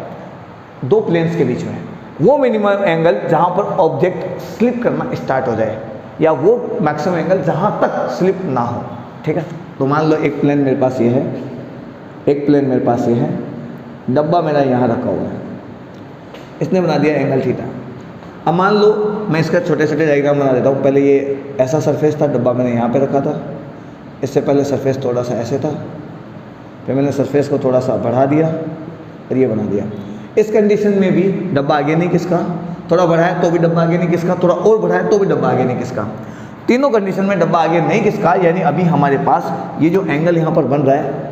दो प्लेन्स के बीच में, वो मिनिमम एंगल जहां पर ऑब्जेक्ट स्लिप करना स्टार्ट हो जाए, या वो मैक्सिमम एंगल जहां तक स्लिप ना हो, ठीक है? तो मान लो एक प्लेन मेरे पास ये है, एक प्लेन मेरे पास ये है, डब्बा मेरा यहाँ रखा हुआ है, इसने बना दिया एंगल थीटा। अब मान लो मैं इसका छोटे छोटे डायग्राम बना देता हूँ। पहले ये ऐसा सरफेस था, डब्बा मैंने यहाँ पे रखा था, इससे पहले सरफेस थोड़ा सा ऐसे था, फिर मैंने सरफेस को थोड़ा सा बढ़ा दिया और ये बना दिया। इस कंडीशन में भी डब्बा आगे नहीं किसका, थोड़ा बढ़ाया तो भी डब्बा आगे नहीं किसका, थोड़ा और बढ़ाया तो भी डब्बा आगे नहीं किसका। तीनों कंडीशन में डब्बा आगे नहीं किसका, यानी अभी हमारे पास ये जो एंगल यहाँ पर बन रहा है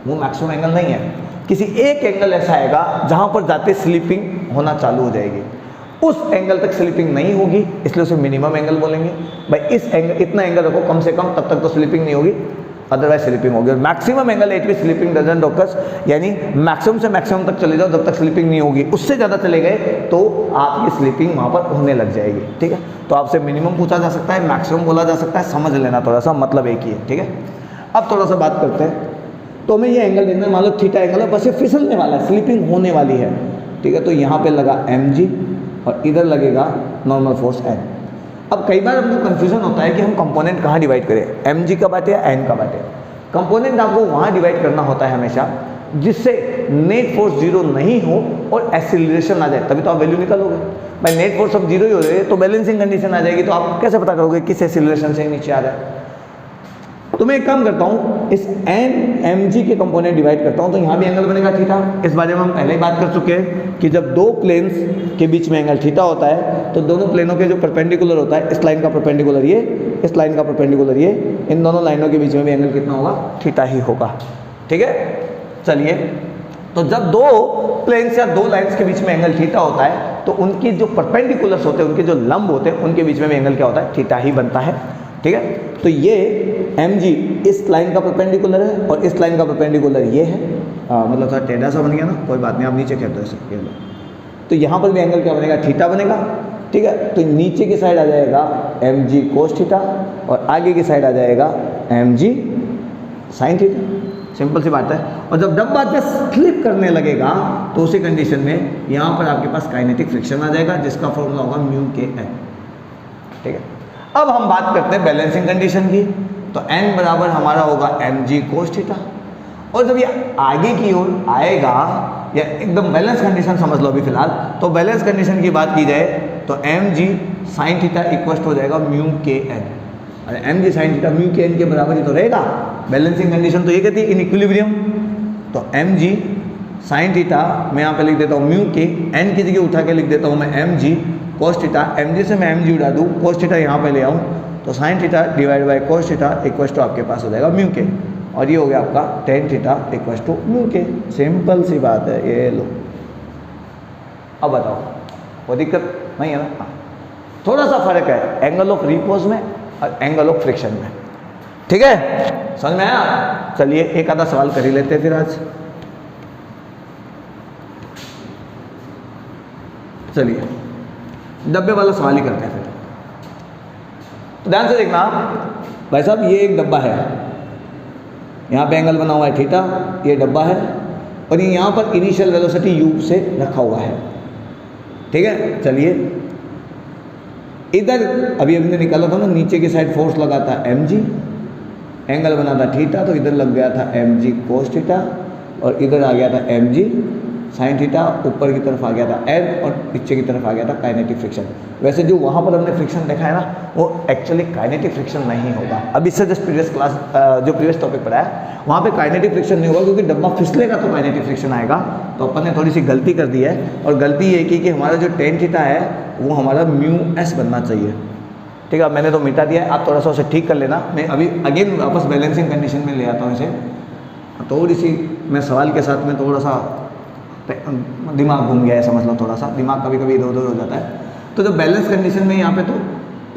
वो मैक्सिमम एंगल नहीं है। किसी एक एंगल ऐसा आएगा जहाँ पर जाते स्लीपिंग होना चालू हो जाएगी, उस एंगल तक स्लीपिंग नहीं होगी, इसलिए उसे मिनिमम एंगल बोलेंगे। भाई इस एंगल, इतना एंगल रखो कम से कम, तब तक तो स्लीपिंग नहीं होगी, अदरवाइज स्लीपिंग होगी। और maximum angle eight which sleeping doesn't occurs, यानी मैक्सिमम से मैक्सिमम तक चले जाओ जब तक स्लीपिंग नहीं होगी, उससे ज़्यादा चले गए तो आपकी स्लीपिंग वहाँ पर होने लग जाएगी, ठीक है? तो आपसे मिनिमम पूछा जा सकता है, मैक्सिमम बोला जा सकता है, समझ लेना थोड़ा सा, मतलब एक ही है, ठीक है? अब थोड़ा सा बात करते हैं। तो हमें ये एंगल देखना, मान लो थीटा एंगल है, बस ये फिसलने वाला है, स्लीपिंग होने वाली है, ठीक है? तो यहाँ पे लगा mg और इधर लगेगा नॉर्मल फोर्स n। अब कई बार हमको कन्फ्यूजन होता है कि हम कंपोनेंट कहाँ डिवाइड करें, mg का बाटे या n का बाटे। कंपोनेंट आपको वहाँ डिवाइड करना होता है हमेशा जिससे नेट फोर्स जीरो नहीं हो और एक्सीलरेशन आ जाए, तभी तो आप वैल्यू निकालोगे। भाई नेट फोर्स अब जीरो ही हो रही है तो बैलेंसिंग कंडीशन आ जाएगी, तो आप कैसे पता करोगे किस एक्सीलरेशन से नीचे आ रहा है? तो मैं एक काम करता हूँ, इस n mg के कंपोनेंट डिवाइड करता हूँ, तो यहाँ भी एंगल बनेगा थीटा। इस बारे में हम पहले ही बात कर चुके हैं कि जब दो प्लेन्स के बीच में एंगल थीटा होता है तो दोनों प्लेनों के जो परपेंडिकुलर होता है, इस लाइन का परपेंडिकुलर ये, इस लाइन का परपेंडिकुलर ये, इन दोनों लाइनों के बीच में भी एंगल कितना होगा? थीटा ही होगा, ठीक है? चलिए, तो जब दो प्लेन्स या दो लाइन्स के बीच में एंगल थीटा होता है तो उनकी जो परपेंडिकुलर्स होते हैं, उनके जो लंब होते हैं, उनके बीच में भी एंगल क्या होता है? थीटा ही बनता है, ठीक है? तो ये mg इस लाइन का परपेंडिकुलर है और इस लाइन का परपेंडिकुलर ये है, मतलब थोड़ा टेढ़ा सा बन गया ना, कोई बात नहीं, आप नीचे खेल दो इसे, तो यहाँ पर भी एंगल क्या बनेगा? थीटा बनेगा, ठीक है? तो नीचे की साइड आ जाएगा mg कोस थीटा और आगे की साइड आ जाएगा mg साइन थीटा। सिंपल सी बात है। और जब डब्बा जस्ट स्लिप करने लगेगा तो उसी कंडीशन में यहाँ पर आपके पास काइनेटिक फ्रिक्शन आ जाएगा जिसका फॉर्मूला होगा म्यू के एन, ठीक है? अब हम बात करते हैं बैलेंसिंग कंडीशन की। तो n बराबर हमारा होगा mg कोस थीटा, और जब ये आगे की ओर आएगा, या एकदम बैलेंस कंडीशन समझ लो अभी फिलहाल, तो बैलेंस कंडीशन की बात की जाए तो mg साइन थीटा इक्वल हो जाएगा म्यू के एन। अरे mg sine theta mu k N के बराबर ही तो रहेगा। बैलेंसिंग कंडीशन तो ये कहती है इन इक्विलिब्रियम। तो mg साइन थीटा मैं यहाँ पे लिख देता हूँ म्यू के, n की जगह उठा के लिख देता हूँ मैं mg cos theta, M G से मैं एम जी उड़ा दूँ, कोस थीटा यहाँ पे ले आऊँ तो sine theta divide by cos theta equal to आपके पास हो जाएगा म्यू के, और ये हो गया आपका tan theta equal to mu K. Simple सी बात है, ये लो। अब बताओ वो दिक्कत नहीं है ना? हाँ, थोड़ा सा फर्क है एंगल ऑफ रिपोज में और एंगल ऑफ फ्रिक्शन में, ठीक है? समझ में आया? चलिए एक आधा सवाल कर ही लेते हैं फिर आज। चलिए डब्बे वाला सवाल ही करते हैं फिर। तो ध्यान से देखना भाई साहब, ये एक डब्बा है, यहाँ पे एंगल बना हुआ है थीटा, ये डब्बा है, और ये यहाँ पर इनिशियल वेलोसिटी u से रखा हुआ है, ठीक है? चलिए इधर अभी हमने निकाला था ना, नीचे की साइड फोर्स लगा था mg, एंगल बना था थीटा, तो इधर लग गया था mg कोस थीटा, और इधर आ गया था mg साइन थीटा, ऊपर की तरफ आ गया था n, और नीचे की तरफ आ गया था काइनेटिक फ्रिक्शन। वैसे जो वहाँ पर हमने फ्रिक्शन देखा है ना, वो एक्चुअली काइनेटिक फ्रिक्शन नहीं होगा। अब इससे जस्ट प्रीवियस क्लास जो प्रीवियस टॉपिक पढ़ा है वहाँ पे काइनेटिक फ्रिक्शन नहीं होगा, क्योंकि डब्बा फिसलेगा तो काइनेटिक फ्रिक्शन आएगा। तो अपन ने थोड़ी सी गलती कर दी है, और गलती ये की कि हमारा जो टेन थीटा है वो हमारा म्यू एस बनना चाहिए, ठीक है? मैंने तो मिटा दिया है, आप थोड़ा सा उसे ठीक कर लेना। मैं अभी अगेन वापस बैलेंसिंग कंडीशन में ले आता हूँ इसे। थोड़ी सी मैं सवाल के साथ में थोड़ा सा दिमाग घूम गया है, समझ लो, थोड़ा सा दिमाग कभी कभी इधर उधर हो जाता है। तो जब बैलेंस कंडीशन में यहाँ पे तो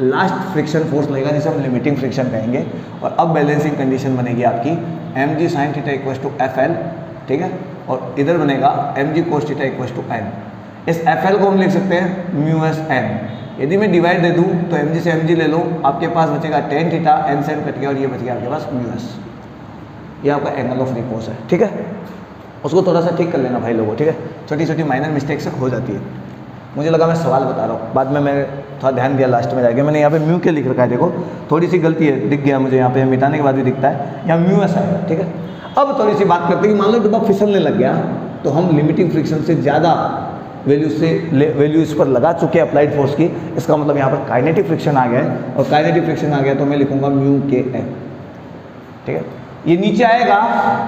लास्ट फ्रिक्शन फोर्स लगेगा, जिसे हम लिमिटिंग फ्रिक्शन कहेंगे, और अब बैलेंसिंग कंडीशन बनेगी आपकी M G sine theta equal to F L, ठीक है? और इधर बनेगा M G cos theta equal to N. इस एफ एल को हम लिख सकते हैं म्यू एस एन। यदि मैं डिवाइड दे दूँ तो एम जी से एम जी ले लो, आपके पास बचेगा टेन थीटा, एन से एन कट गया, और ये बच गया आपके पास म्यू एस। ये आपका एंगल ऑफ रिपोज है, ठीक है? उसको थोड़ा सा ठीक कर लेना भाई लोगों, ठीक है? छोटी छोटी माइनर मिस्टेक्स हो जाती है। मुझे लगा मैं सवाल बता रहा हूँ, बाद में मैं थोड़ा ध्यान दिया लास्ट में जाके, मैंने यहाँ पे म्यू के लिख रखा है, देखो थोड़ी सी गलती है, दिख गया मुझे यहाँ पे, मिटाने के बाद भी दिखता है, यहाँ म्यू एस है, ठीक है? अब थोड़ी सी बात करते हैं कि मान लो डब्बा फिसलने लग गया, तो हम लिमिटिंग फ्रिक्शन से ज़्यादा वैल्यू इस पर लगा चुके हैं अप्लाइड फोर्स की। इसका मतलब यहाँ पर काइनेटिक फ्रिक्शन आ गया है, और काइनेटिक फ्रिक्शन आ गया तो मैं लिखूंगा म्यू के एन, ठीक है? ये नीचे आएगा,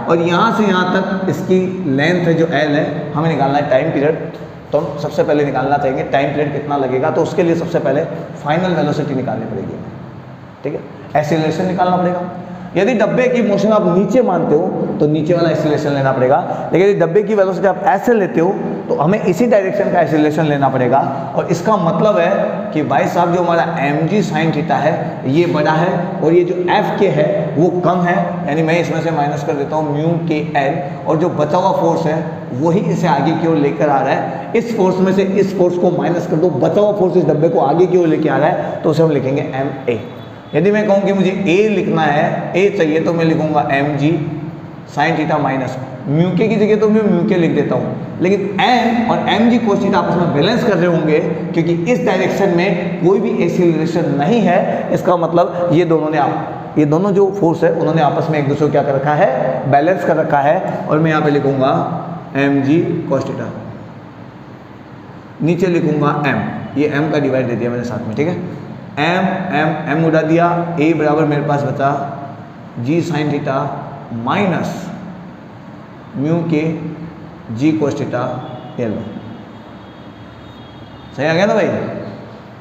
और यहाँ से यहाँ तक इसकी लेंथ है जो एल है, हमें निकालना है टाइम पीरियड। तो हम सबसे पहले निकालना चाहेंगे टाइम पीरियड कितना लगेगा, तो उसके लिए सबसे पहले फाइनल वेलोसिटी निकालनी पड़ेगी, ठीक है? एक्सीलरेशन निकालना पड़ेगा। यदि डब्बे की मोशन आप नीचे मानते हो तो नीचे वाला एक्सीलरेशन लेना पड़ेगा, लेकिन यदि डब्बे की वेलोसिटी आप ऐसे लेते हो तो हमें इसी डायरेक्शन का एक्सीलरेशन लेना पड़ेगा। और इसका मतलब है कि भाई साहब जो हमारा एम जी साइन थीटा है ये बड़ा है, और ये जो एफ के है वो कम है, यानी मैं इसमें से माइनस कर देता हूँ म्यू के एन, और जो बचा हुआ फोर्स है वही इसे आगे की ओर लेकर आ रहा है। इस फोर्स में से इस फोर्स को माइनस कर दो, बचा हुआ फोर्स इस डब्बे को आगे की ओर लेके आ रहा है, तो उसे हम लिखेंगे एम ए। यदि मैं कहूँ कि मुझे ए लिखना है, ए चाहिए, तो मैं लिखूंगा M G sine theta minus mu K की जगह तो मैं म्यू के लिख देता हूँ, लेकिन एम और एम जी कोस थीटा आपस में बैलेंस कर रहे होंगे, क्योंकि इस डायरेक्शन में कोई भी एक्सीलरेशन नहीं है। इसका मतलब ये दोनों जो फोर्स है उन्होंने आपस में एक दूसरे को क्या कर रखा है, बैलेंस कर रखा है। और मैं यहाँ पे लिखूंगा एम जी कोस थीटा, नीचे लिखूंगा एम, ये एम का डिवाइड दे दिया मैंने साथ में, ठीक है? एम उड़ा दिया, ए बराबर मेरे पास बचा जी sine theta minus mu K G cos theta L. सही आ गया ना भाई?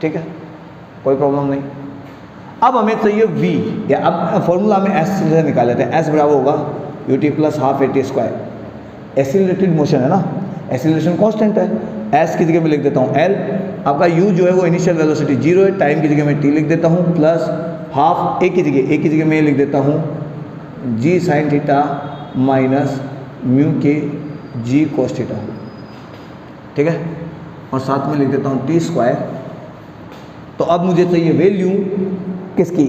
ठीक है, कोई प्रॉब्लम नहीं। अब हमें चाहिए v, या अब फॉर्मूला में s से निकाल लेते हैं। s बराबर होगा U T plus half A T square. Accelerated motion है ना, एक्सीलरेशन कांस्टेंट है, s की जगह में लिख देता हूँ l। आपका u जो है वो इनिशियल वेलोसिटी 0 है, टाइम की जगह में t लिख देता हूँ, प्लस हाफ a की जगह में लिख देता हूँ g sign theta minus mu K G cos theta, ठीक है? और साथ में लिख देता हूँ टी स्क्वायर। तो अब मुझे चाहिए वैल्यू किसकी,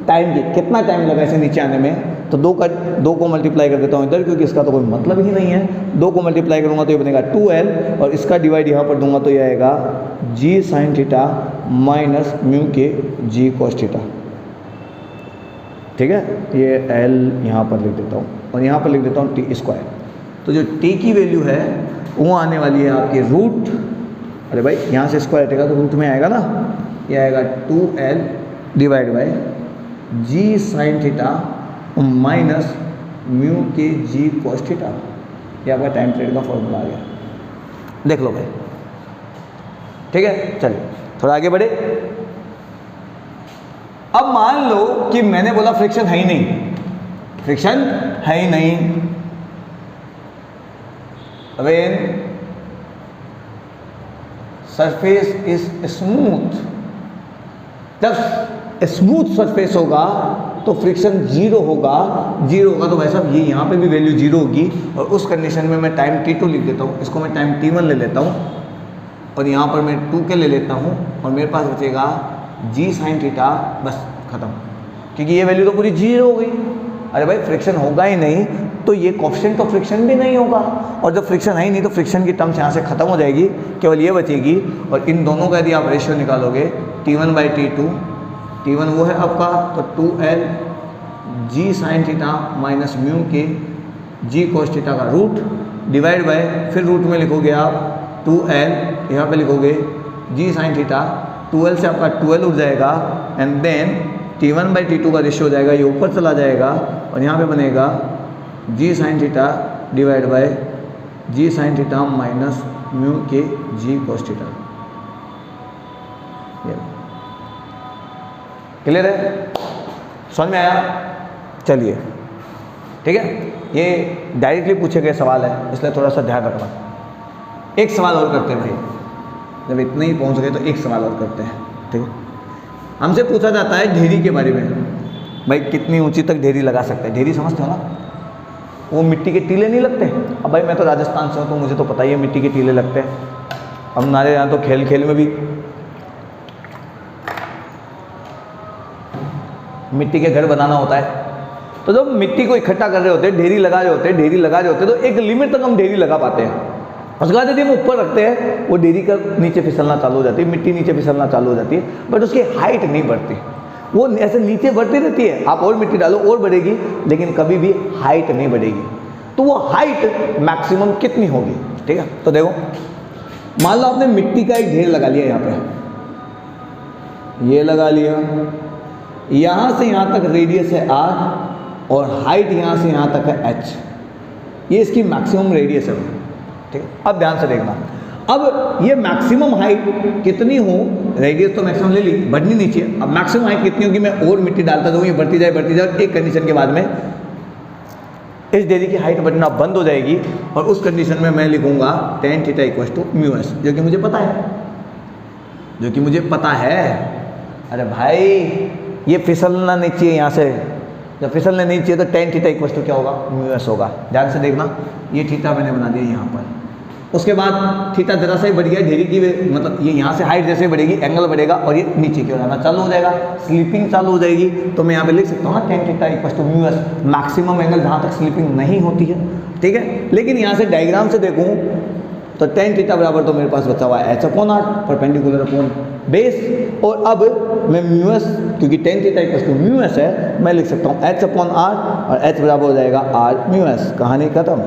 टाइम की, कितना टाइम लगा इसे नीचे आने में। तो दो को मल्टीप्लाई कर देता हूँ इधर, क्योंकि इसका तो कोई मतलब ही नहीं है। 2 को मल्टीप्लाई करूँगा तो ये बनेगा 2l, और इसका डिवाइड यहाँ पर दूंगा तो ये आएगा जी sine theta minus mu K G cos theta, ठीक है? ये l यहाँ पर लिख देता हूँ, और यहाँ पर लिख देता हूँ टी स्क्वायर। तो जो t की वैल्यू है वो आने वाली है आपके रूट, अरे भाई यहाँ से स्क्वायर हटेगा तो रूट में आएगा ना, ये आएगा 2l divide by G sine theta minus mu K G cos theta. ये आपका टाइम पीरियड का फॉर्मूला आ गया, देख लो भाई, ठीक है? चलिए थोड़ा आगे बढ़े। अब मान लो कि मैंने बोला फ्रिक्शन है ही नहीं, फ्रिक्शन है ही नहीं। व्हेन सरफेस इज स्मूथ, जब स्मूथ सरफेस होगा तो फ्रिक्शन जीरो होगा। जीरो होगा तो भाई साहब ये यहाँ पे भी वैल्यू जीरो होगी, और उस कंडीशन में मैं टाइम t2 लिख देता हूँ, इसको मैं टाइम t1 ले लेता हूँ, और यहाँ पर मैं 2 के ले लेता हूँ, और मेरे पास बचेगा g sin थीटा, बस खत्म, क्योंकि ये वैल्यू तो पूरी जीरो हो गई। अरे भाई फ्रिक्शन होगा ही नहीं तो ये कोएफिशिएंट ऑफ फ्रिक्शन भी नहीं होगा, और जब फ्रिक्शन है ही नहीं तो फ्रिक्शन की टर्म्स यहाँ से खत्म हो जाएगी, केवल ये बचेगी। और इन दोनों का यदि आप रेशियो निकालोगे T1/T2, T1 वो है आपका तो 2L g sin theta minus mu के g cos थीटा का रूट डिवाइड बाय, फिर रूट में लिखोगे आप 2L, यहाँ पे लिखोगे g sin थीटा, 2L से आपका 2L उठ जाएगा, एंड देन T1/T2 का रेशियो हो जाएगा, ये ऊपर चला जाएगा, और यहाँ पे बनेगा g sin theta divide by g sin theta minus mu के g cos थीटा। क्लियर है, समझ में आया? चलिए ठीक है, ये डायरेक्टली पूछे गए सवाल है इसलिए थोड़ा सा ध्यान रखना। एक सवाल और करते हैं भाई, जब इतने ही पहुंच गए तो एक सवाल और करते हैं, ठीक है। हमसे पूछा जाता है ढेरी के बारे में, भाई कितनी ऊंची तक ढेरी लगा सकते हैं? ढेरी समझते हो ना, वो मिट्टी के टीले नहीं लगते? अब भाई मैं तो राजस्थान से हूँ तो मुझे तो पता ही है मिट्टी के टीले लगते हैं। अब हमारे यहाँ तो खेल खेल में भी मिट्टी के घर बनाना होता है, तो जब मिट्टी को इकट्ठा कर रहे होते हैं, ढेरी लगा रहे होते हैं, ढेरी लगा रहे होते हैं, तो एक लिमिट तक हम ढेरी लगा पाते हैं। उसके बाद यदि हम ऊपर रखते हैं वो ढेरी का नीचे फिसलना चालू हो जाती है, मिट्टी नीचे फिसलना चालू हो जाती है, बट उसकी हाइट नहीं बढ़ती, वो ऐसे नीचे बढ़ती रहती है। आप और मिट्टी डालो और बढ़ेगी, लेकिन कभी भी हाइट नहीं बढ़ेगी। तो वो हाइट मैक्सिमम कितनी होगी? ठीक है, तो देखो मान लो आपने मिट्टी का एक ढेर लगा लिया, यहाँ पे ये लगा लिया, यहाँ से यहाँ तक रेडियस है r, और हाइट यहाँ से यहाँ तक है h, ये इसकी मैक्सिमम रेडियस है। ठीक है, अब ध्यान से देखना, अब ये मैक्सिमम हाइट कितनी हो, रेडियस तो मैक्सिमम ले ली, बढ़नी नहीं चाहिए। अब मैक्सिमम हाइट कितनी होगी, मैं और मिट्टी डालता जाऊँ, ये बढ़ती जाए, एक कंडीशन के बाद में इस ढेरी की हाइट बढ़ना बंद हो जाएगी, और उस कंडीशन में मैं लिखूंगा tan theta equal to μs, जो कि मुझे पता है, जो कि मुझे पता है। अरे भाई ये फिसलना नहीं चाहिए, यहाँ से जब फिसलने नहीं चाहिए तो tan थीटा इक्वल टू क्या होगा, μs होगा। ध्यान से देखना, ये थीटा मैंने बना दिया यहाँ पर, उसके बाद थीटा जरा सा ही बढ़ गया, ढेरी की मतलब ये यहाँ से हाइट जैसे बढ़ेगी एंगल बढ़ेगा, और ये नीचे की ओर आना चालू हो जाएगा, स्लीपिंग चालू हो जाएगी। तो मैं यहाँ पे लिख सकता हूँ ना tan theta equal to μs, maximum angle जहाँ तक स्लीपिंग नहीं होती है। ठीक है, लेकिन यहाँ से डायग्राम से देखूँ तो tan थीटा बराबर तो मेरे पास बचा हुआ है h/r, परपेंडिकुलर अपॉन बेस, और अब मैं μs, क्योंकि tan theta equal to μs है, मैं लिख सकता हूँ h/r, और h बराबर हो जाएगा r μs। कहानी खत्म।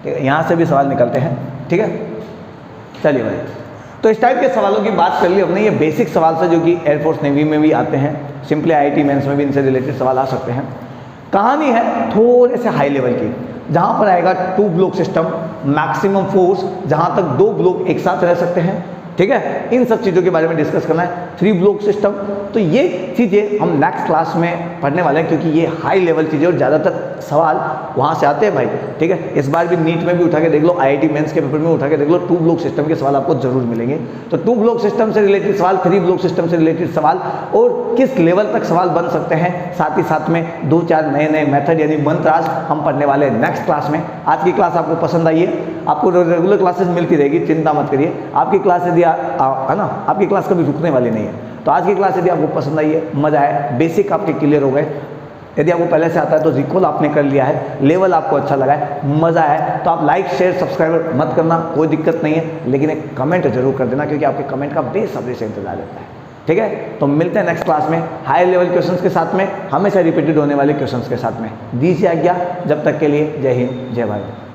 ठीक है, यहाँ से भी सवाल निकलते हैं। ठीक है, चलिए भाई, तो इस टाइप के सवालों की बात कर ली हमने। ये बेसिक सवाल से जो कि एयरफोर्स नेवी में भी आते हैं, सिंपली IIT मेंस में भी इनसे रिलेटेड सवाल आ सकते हैं। कहानी है थोड़े से हाई लेवल की, जहाँ पर आएगा 2 ब्लॉक सिस्टम, मैक्सिमम फोर्स, जहाँ तक 2 ब्लॉक एक साथ रह सकते हैं। ठीक है, इन सब चीज़ों के बारे में डिस्कस करना है। 3 ब्लॉक सिस्टम, तो ये चीज़ें हम नेक्स्ट क्लास में पढ़ने वाले हैं, क्योंकि ये हाई लेवल चीज़ें और ज़्यादातर सवाल वहाँ से आते हैं भाई। ठीक है, इस बार भी नीट में भी उठा के देख लो, IIT मेंस के पेपर में उठा के देख लो, 2 ब्लॉक सिस्टम के सवाल आपको जरूर मिलेंगे। तो 2 ब्लॉक सिस्टम से रिलेटेड सवाल, 3 ब्लॉक सिस्टम से रिलेटेड सवाल, और किस लेवल तक सवाल बन सकते हैं, साथ ही साथ में 2-4 नए मेथड यानी मंत्र आज हम पढ़ने वाले हैं नेक्स्ट क्लास में। आज की क्लास आपको पसंद आई है, आपको रेगुलर क्लासेस मिलती रहेगी, चिंता मत करिए। आपकी क्लास यदि है ना, आपकी क्लास कभी रुकने वाली नहीं है। तो आज की क्लास यदि आपको पसंद आई है, मजा आया, बेसिक आपके क्लियर हो गए, यदि आपको पहले से आता है तो रिकॉल आपने कर लिया है, लेवल आपको अच्छा लगा है, मजा है, तो आप लाइक शेयर सब्सक्राइब मत करना, कोई दिक्कत नहीं है, लेकिन एक कमेंट जरूर कर देना, क्योंकि आपके कमेंट का बेसब्री से इंतजार रहता है। ठीक है, तो मिलते हैं नेक्स्ट क्लास में हाई लेवल क्वेश्चंस के साथ में, हमेशा रिपीटेड होने वाले क्वेश्चंस के साथ में। दीजिए आज्ञा, जब तक के लिए जय हिंद, जय भारत।